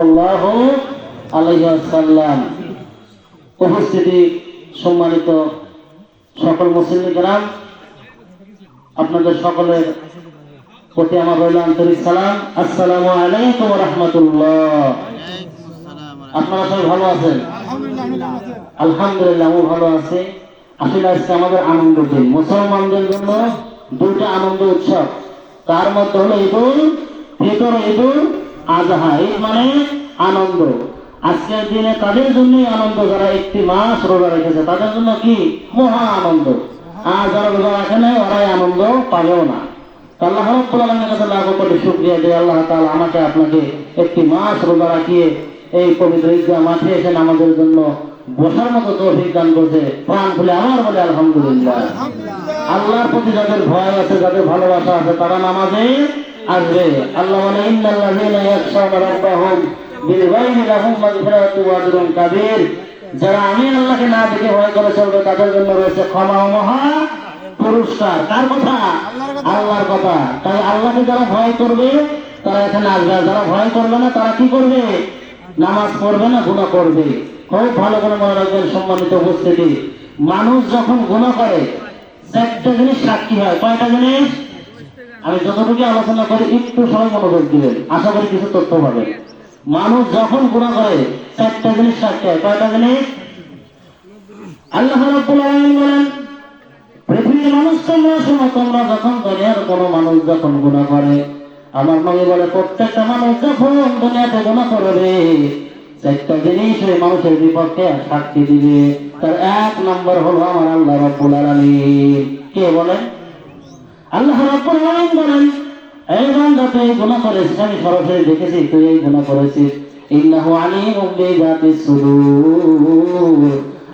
সাল্লাল্লাহু আলাইহি ওয়াসাল্লাম। উপস্থিতি সম্মানিত সকল মুসলিম গ্রাম, আপনাদের সকলের প্রতি আমার রইল আন্তরিক সালাম। আসসালামু আলাইকুম ওয়া রাহমাতুল্লাহ। আপনারা সবাই ভালো আছেন? আলহামদুলিল্লাহ, আমি ভালো আছি। আসলে আজকে আমাদের আনন্দ দিন, মুসলমানদের জন্য দুইটা আনন্দ উৎসব। তার মধ্যে হলো ঈদুল ফিতর, ঈদুল আজহা। ঈদ মানে আনন্দ। আজকের দিনে তাদের জন্যই আনন্দ যারা একটি মাস রোজা রেখেছে, তাদের জন্য কি মহা আনন্দ। আর যারা রোজা রাখে নাই ওরাই আনন্দ পাবেও না। আল্লাহ রাব্বুল আলামিনের কাছে লাখ কোটি শুকরিয়া যে আল্লাহ তাআলা আমাকে আপনাকে একটি মাস রোজা রাখিয়ে এই পবিত্র ঈদগাহ মাঠে এসে আমাদের জন্য বসার মতো তৌফিক দান করছে। প্রাণ খুলে আমার বলে আলহামদুলিল্লাহ। আল্লাহর প্রতি যাদের ভয় আছে, যাদের ভালোবাসা আছে, তারা নামাজে আসবে। আল্লাহ বলে ইন্নাল্লাযীনা ইয়াখশাউনা রাব্বাহুম বিল গায়বি লাহুম মাগফিরাতুন ওয়া আজরুন কাবীর। যারা আমি আল্লাহকে না দেখে ভয় করে চলবে তাদের জন্য রয়েছে ক্ষমা ও মহা পুরস্কার। কার কথা? আল্লাহর কথা। তাই আল্লাহকে যারা ভয় করবে তারা এখানে আসবে, যারা ভয় করবে না তারা কি করবে? নামাজ পড়বে না, গুনাহ করবে। খুব ভালো করে মনে রাখবেন সম্মানিত উপস্থিতি, মানুষ যখন গুনাহ করে চারটা জিনিস সাক্ষী হয়। কয়টা জিনিস? আমি যতটুকু আলোচনা করি একটু সবাই মনোযোগ দিবেন, আশা করি কিছু তথ্য পাবেন। মানুষ যখন গুনাহ করে চারটা জিনিস সাক্ষী হয়। কয়টা জিনিস? আল্লাহ রাব্বুল আলামিন বলেন, পৃথিবীর মানুষ তোমরা শোনো, তোমরা যখন দুনিয়ার কোনো মানুষ যখন গুনাহ করে, আমার নবী বলে প্রত্যেকটা মানুষ যখন দুনিয়াতে গুনাহ করবে চারটা জিনিস ওই মানুষের বিপক্ষে সাক্ষী দিবে। তার এক নম্বর হলো আমার আল্লাহ রাব্বুল আলামিন। কে বলেন? আল্লাহ রাব্বুল আলামিন বলেন, এই বান্দা তুই গুনাহ করেছিস, আমি সরাসরি দেখেছি তুই এই গুনাহ করেছিস। ইন্নাহু আলিমুম বিযাতিস সুদূর।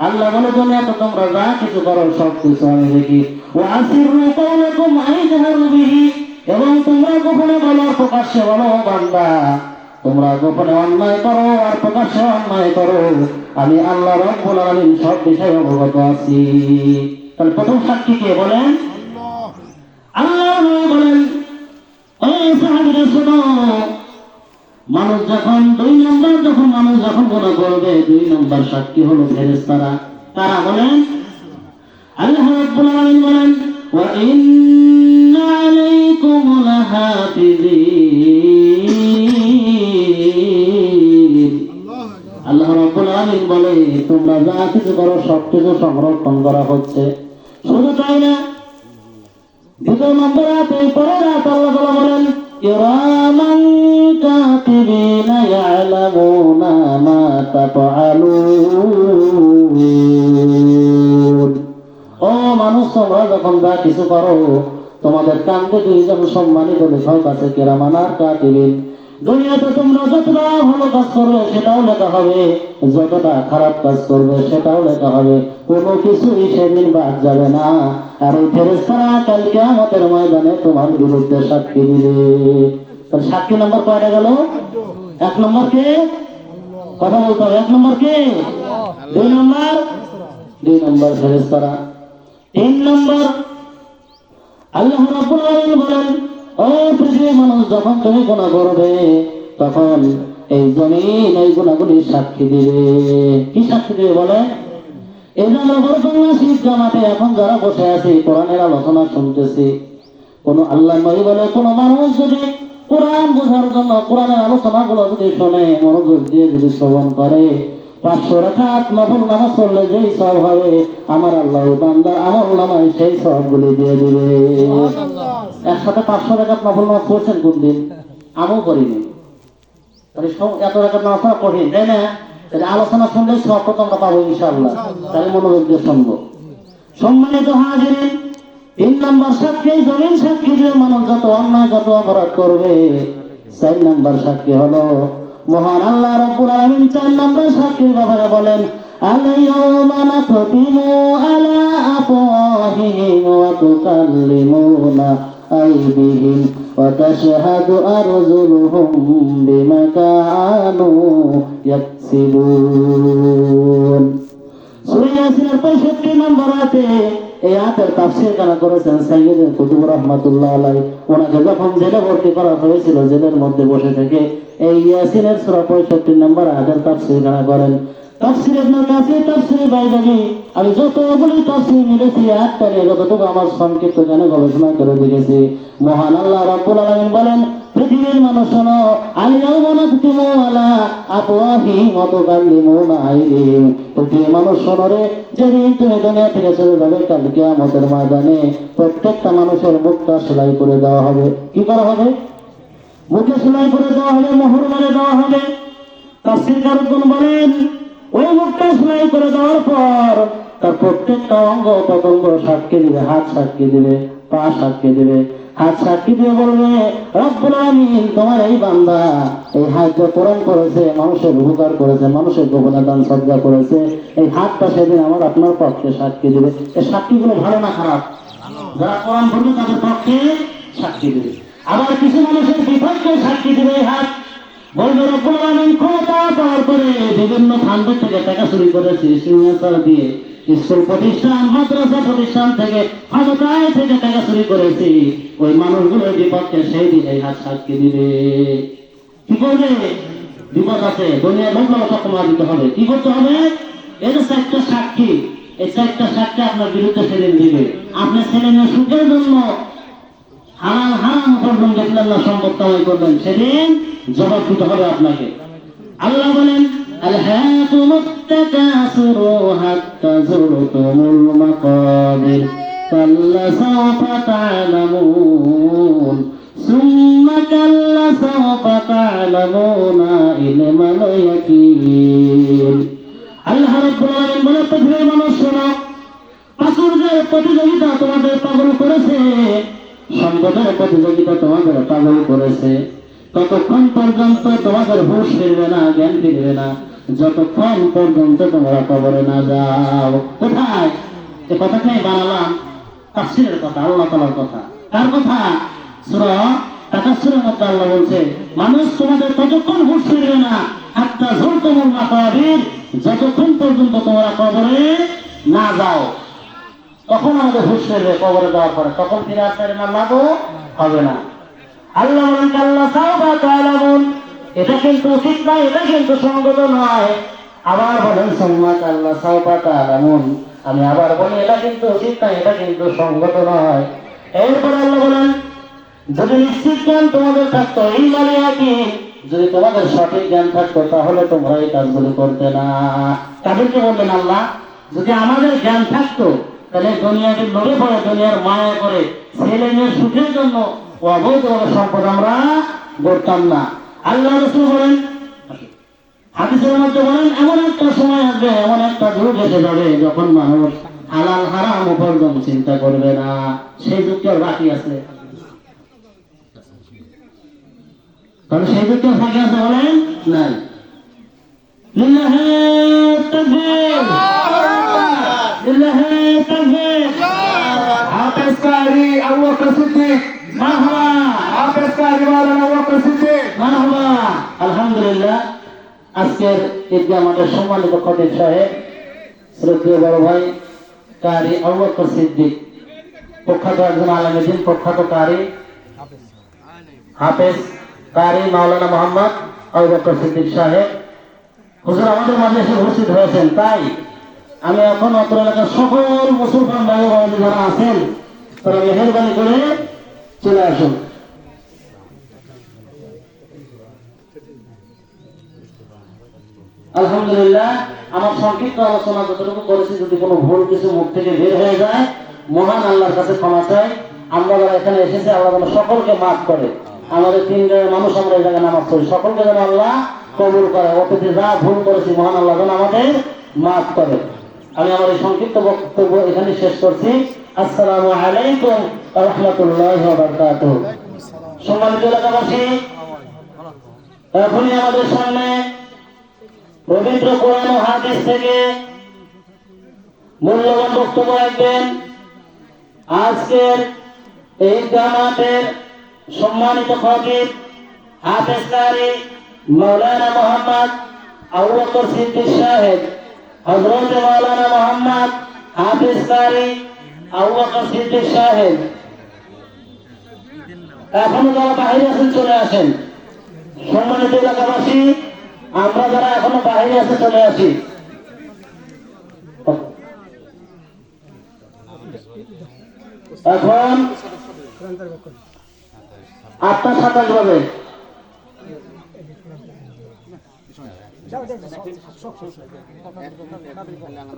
আল্লাহ বলে দুনিয়াতে তোমরা যা কিছু করো সব কিছু আমি দেখি। ওয়া আসিরু কাওলাকুম আইজহারু বিহি। এবং তোমরা গোপনে বলো প্রকাশ্যে বলো, বান্দা তোমরা গোপনে অন্যায় করো আর প্রকাশ্যে অন্যায় করো, আমি আল্লাহ রাব্বুল আলামিন সব বিষয়ে অবগত আছি। তাহলে প্রথম সাক্ষী কে বলেন? আল্লাহ বলেন, এই সাহাবীরা শোনো, মানুষ যখন মানুষ যখন গুনাহ করবে দুই নম্বর সাক্ষী হলো ফেরেশতারা। তারা বলেন, আল্লাহ রাব্বুল আলামিন বলেন, ওয়া ইন্না আলাইকুম লাহাফিজিন। আল্লাহ রাব্বুল আলামিন বলে তোমরা যা কিছু করো সব কিছু সংরক্ষণ করা হচ্ছে। শুধু তাই না, দ্বিতীয় নম্বর আয়াতে পরের আয়াতে আল্লাহ তাআলা বলেন, কিরামান কাতিবিনা ইয়ালামুনা মা তাফআলুন। ও মানুষ, তোমরা যখন যা কিছু করো তোমাদের কান্দে দুইজন সম্মানিত লেখক আছে, কিরামান আর কাতিবিন। দুনিয়াতে তোমরা যতটা ভালো কাজ করবে সেটাও লেখা হবে, যতটা খারাপ কাজ করবে সেটাও লেখা হবে। কোনো কিছুই সেদিন বাদ যাবে না। আর ওই ফেরেশতারা কাল কিয়ামতের ময়দানে তোমার বিরুদ্ধে সাক্ষী দিবে। তাহলে সাক্ষী নম্বর কয়টা গেল? এক নম্বর কে? কথা বলতে হবে। এক নম্বর কে? দুই নম্বর ফেরেশতারা। তিন নম্বর আল্লাহ রাব্বুল আলামিন বলেন, ও পৃথিবীর মানুষ যখন তুমি গুনাহ করবে তখন এই জমিন এই গুনাহগুলির সাক্ষী দিবে। কি সাক্ষী দিবে বলে? এই যে আমরা বরকল্লা শীত জামাতে এখন যারা বসে আছি কোরআনের আলোচনা শুনতেছি, কোন আল্লাহ নবী বলে কোন মানুষ যদি কোরআন বোঝার জন্য কোরআনের আলোচনাগুলো যদি শোনে, মনোযোগ দিয়ে যদি শ্রবণ করে, 500 রাকাত নফল নামাজ পড়লে যেই সওয়াব হবে আমার আল্লাহ বান্দার আমল নামায় সেই সওয়াবগুলি দিয়ে দিবে। একসাথে 500 রাকাত নফল নামাজ পড়ছেন কোন দিন? আমও করিনি। তাহলে এত রাকাত নামাজ পড়া কঠিন, তাই না? তাহলে আলোচনা শুনলেই সব তো আমরা পাবো ইনশাআল্লাহ। তাহলে মনোযোগ দিয়ে শুনবো। সম্মানিত হাজিরিন, 3 নম্বর সাক্ষী জমিন সাক্ষী যে মানুষ যত অন্যায় যত অপরাধ করবে। 4 নম্বর সাক্ষী হলো মহান আল্লাহ রাব্বুল আলামিন। 4 নম্বর সাক্ষীর ব্যাপারে বলেন, আল-ইয়াওমা নাখতিমু আলা আফওয়াহিহিম ওয়া তুকাল্লিমুনা আইদিহিম ওয়া তাশহাদু আরজুলুহুম বিমা কানু ইয়াকসিবুন। সূরা ইয়াসিনের 65 নম্বর আয়াতে এই আয়াতের তাফসীর কেন করেছেন সাইয়্যিদ কুতুব রাহমাতুল্লাহ আলাইহি। ওনাকে যখন জেলে ভর্তি করা হয়েছিল, জেলের মধ্যে বসে থেকে এই ইয়াসিনের সূরা 65 নম্বর আয়াতের তাফসীর কেন করেন। তাফসীর ইবনে কাসির, তাফসীর বাইজাবি, আমি যতগুলি তাফসীর মিলেছি আয়াতটা নিয়ে যতটুকু আমার সংক্ষিপ্ত জ্ঞানে গবেষণা করে দেখেছি, মহান আল্লাহ রাব্বুল আলামিন বলেন, পৃথিবীর মানুষ শোনো, আল-ইয়াওমা নাখতিমু আলা আফওয়াহিহিম ওয়া তুকাল্লিমুনা আইদিহিম। পৃথিবীর মানুষ শোনো রে, যেদিন তুমি দুনিয়া থেকে চলে যাবে, কাল কিয়ামতের ময়দানে প্রত্যেকটা মানুষের মুখটা সেলাই করে দেওয়া হবে। কি করা হবে? মুখে সেলাই করে দেওয়া হবে, মোহর মেরে দেওয়া হবে। তাফসীরকারগণ বলেন, ওই মুখটা সেলাই করে দেওয়ার পর তার প্রত্যেকটা অঙ্গ প্রত্যঙ্গ সাক্ষী দিবে। হাত সাক্ষী দিবে, পা সাক্ষী দিবে। হাত সাক্ষী দিয়ে বলবে, রব্বুল আলামিন, তোমার এই বান্দা এই হাত কোরআন করেছে, মানুষের উপকার করেছে, মানুষের গোপনে দান সদকা করেছে, এই হাতটা সেদিন আমার আপনার পক্ষে সাক্ষী দিবে। এই সাক্ষীগুলো ভালো না খারাপ? যারা কোরআন পড়বে তাদের পক্ষে সাক্ষী দিবে। আবার কিছু মানুষের বিপক্ষে সাক্ষী দিবে এই হাত। বলবে, রব্বুল আলামিন ক্ষমতা পাওয়ার পরে বিভিন্ন ফান্ড থেকে টাকা চুরি করেছি, সিগনেচার দিয়ে স্কুল প্রতিষ্ঠান, মাদ্রাসা প্রতিষ্ঠান থেকে, ক্ষমতায় থেকে টাকা চুরি করেছি। ওই মানুষগুলোর বিপক্ষে সেই দিন এই হাত সাক্ষী দিবে। কি করবে? বিপদ আছে, দুনিয়ার লোকগুলো ক্ষমা দিতে হবে। কি করতে হবে? এই যে চারটা সাক্ষী, এই চারটা সাক্ষী আপনার বিরুদ্ধে সেদিন দিবে। আপনি ছেলেমেয়ের সুখের জন্য হারাম হারাম উপার্জন দেখলেন না, সম্পদ কামাই করবেন, সেদিন জবাব দিতে হবে আপনাকে। আল্লাহ বলেন, আলহাকুমুত তাকাসুরু হাত্তা যুরতুমুল মাকাবির কাল্লা সাওফা তা'লামুন সুম্মা কাল্লা সাওফা তা'লামুনা ইলমাল ইয়াকিন। আল্লাহ রাব্বুল আলামিন বলেন, পৃথিবীর মানুষ শোনো, প্রাচুর্যের প্রতিযোগিতা তোমাদের পাগল করেছে, সম্পদের প্রতিযোগিতা তোমাদের পাগল করেছে। ততক্ষণ পর্যন্ত তোমাদের হুঁশ ফিরবে না, জ্ঞান ফিরবে না, যতক্ষণ পর্যন্ত তোমরা কবরে না যাও। কোথায়? এ কথাটাই বানালাম তাফসীরের কথা, আল্লাহ তাআলার কথা। কার কথা? সূরা তাকাসসুরের মধ্যে আল্লাহ বলছে, মানুষ তোমাদের ততক্ষণ হুঁশ ফিরবে না, হাত্তা যুরতুমুল মাকাবির, যতক্ষণ পর্যন্ত তোমরা কবরে না যাও। তখন আমাদের হুঁশ ফিরবে কবরে যাওয়ার পরে, তখন ফিরে আসতে না লাগো হবে না। আল্লাহ বলেন, কাল্লা সাওফা তা'লামুন, এটা কিন্তু উচিত নয়, এটা কিন্তু সঙ্গত নয়। আবার বলেন, সুম্মা কাল্লা সাওফা তা'লামুন, আমি আবার বলি, এটা কিন্তু উচিত নয়, এটা কিন্তু সঙ্গত নয়। এরপর আল্লাহ বলেন, যদি নিশ্চিত জ্ঞান তোমাদের থাকতো, ইলমাল ইয়াকিন, যদি তোমাদের সঠিক জ্ঞান থাকতো, তাহলে তোমরা এই কাজগুলো করতে না। তাদেরকে বললেন আল্লাহ, যদি আমাদের জ্ঞান থাকতো, তাহলে দুনিয়াকে লোভে পড়ে, দুনিয়ার মায়া করে, ছেলে মেয়ের সুখের জন্য অবৈধভাবে সম্পদ আমরা গড়তাম না। আল্লাহ রাসূল বলেন, হাদিসের মধ্যে বলেন, এমন একটা সময় আসবে, এমন একটা যুগ এসে যাবে, যখন মানুষ হালাল হারাম উপার্জন চিন্তা করবে না। সেই যুগটা বাকি আছে? তাহলে সেই যুগটা বাকি আছে বলেন? নাই। লিল্লাহি তাকবীর, লিল্লাহি তাকবীর। হাফেজ কারি আবু বকর সিদ্দিক, মারহাবা। হাফেজ কারি মাওলানা আবু বকর সিদ্দিক, মারহাবা। আলহামদুলিল্লাহ, আজকের ঈদগাহ মাঠের সম্মানিত খতিব সাহেব, শ্রদ্ধেয় বড় ভাই কারি আবু বকর সিদ্দিক, প্রখ্যাত একজন আলেম দ্বীন, প্রখ্যাত কারি হাফেজ কারি মাওলানা মোহাম্মদ আবু বকর সিদ্দিক সাহেব হুজুর আমাদের মাঝে এসে উপস্থিত হয়েছেন। তাই আমি এখন অত্র এলাকার সকল মুসলমান ভাই বোন যারা আছেন, তারা মেহেরবানি করে চলে আসুন। আলহামদুলিল্লাহ, আমার সংক্ষিপ্ত আলোচনা যতটুকু করেছি, যদি কোনো ভুল কিছু মুখ থেকে বের হয়ে যায়, মহান আল্লাহর কাছে ক্ষমা চাই। আমরা যারা এখানে এসেছি, আল্লাহ যেন সকলকে মাফ করে। আমাদের 3 জনের মানুষ আমরা এই জায়গায় নামাজ পড়ি, সকলকে যেন আল্লাহ কবুল করে। অতীতে যা ভুল করেছি, মহান আল্লাহ যেন আমাদের মাফ করে। আমি আমার এই সংক্ষিপ্ত বক্তব্য এখানে শেষ করছি। আসসালামু আলাইকুম ওয়া রাহমাতুল্লাহি ওয়া বারাকাতুহু। সম্মানিত এলাকাবাসী, এখনই আমাদের সামনে পবিত্র কোরআন ও হাদিস থেকে মূল্যবান বক্তব্য রাখবেন আজকের এই জামাতের সম্মানিত খতিব হাফেজ কারি মাওলানা মোহাম্মদ আবু বকর সিদ্দিক সাহেব, হযরত মাওলানা মোহাম্মদ হাফেজ কারি আবু বকর সিদ্দিক সাহেব। এখনো যারা বাইরে আছেন চলে আসেন। সম্মানিত এলাকাবাসী, আমরা যারা এখনো বাইরে আছে চলে আসি। এখন আপনার সাথে যাবে সালাম